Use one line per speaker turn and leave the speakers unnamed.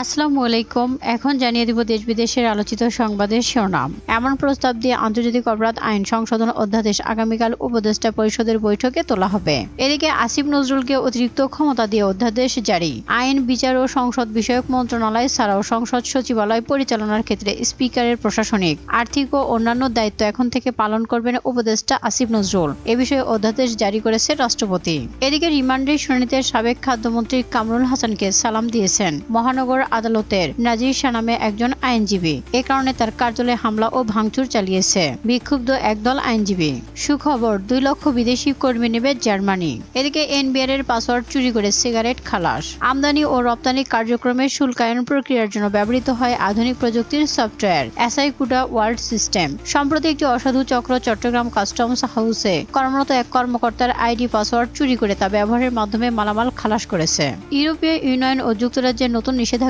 আসসালামু আলাইকুম। এখন জানিয়ে দিব দেশ বিদেশের আলোচিত সংবাদের শিরোনাম। এমন প্রস্তাব দিয়ে আন্তর্জাতিক অপরাধ আইন সংশোধন অধ্যাদেশ আগামীকাল উপদেষ্টা পরিষদের বৈঠকে তোলা হবে। এদিকে আসিফ নজরুলকে অতিরিক্ত ক্ষমতা দিয়ে অধ্যাদেশ জারি। আইন, বিচার ও সংসদ বিষয়ক মন্ত্রণালয় ছাড়াও সংসদ সচিবালয় পরিচালনার ক্ষেত্রে স্পিকারের প্রশাসনিক, আর্থিক ও অন্যান্য দায়িত্ব এখন থেকে পালন করবেন উপদেষ্টা আসিফ নজরুল। এ বিষয়ে অধ্যাদেশ জারি করেছে রাষ্ট্রপতি। এদিকে রিমান্ডের শুনানিতে সাবেক খাদ্যমন্ত্রী কামরুল হাসানকে সালাম দিয়েছেন মহানগর আদালতের নাজির শাহ নামে একজন আইনজীবী। এ কারণে তার কার্যালয়ে হামলা ও ভাঙচুর চালিয়েছে বিক্ষুব্ধ একদল আইনজীবী। সুখবর, 2 লক্ষ বিদেশি কর্মী নেবে জার্মানি। এদিকে এনবিআর এর পাসওয়ার্ড চুরি করে সিগারেট খালাস। আমদানি ও রপ্তানি কার্যক্রমের শুল্কায়ন প্রক্রিয়ার জন্য ব্যবহৃত হয় আধুনিক প্রযুক্তির সফটওয়্যার এসআইকুডা ওয়ার্ল্ড সিস্টেম। সম্প্রতি একটি অসাধু চক্র চট্টগ্রাম কাস্টমস হাউসে কর্মরত এক কর্মকর্তার আইডি পাসওয়ার্ড চুরি করে তা ব্যবহারের মাধ্যমে মালামাল খালাস করেছে। ইউরোপীয় ইউনিয়ন ও যুক্তরাজ্যের নতুন নিষেধাজ্ঞা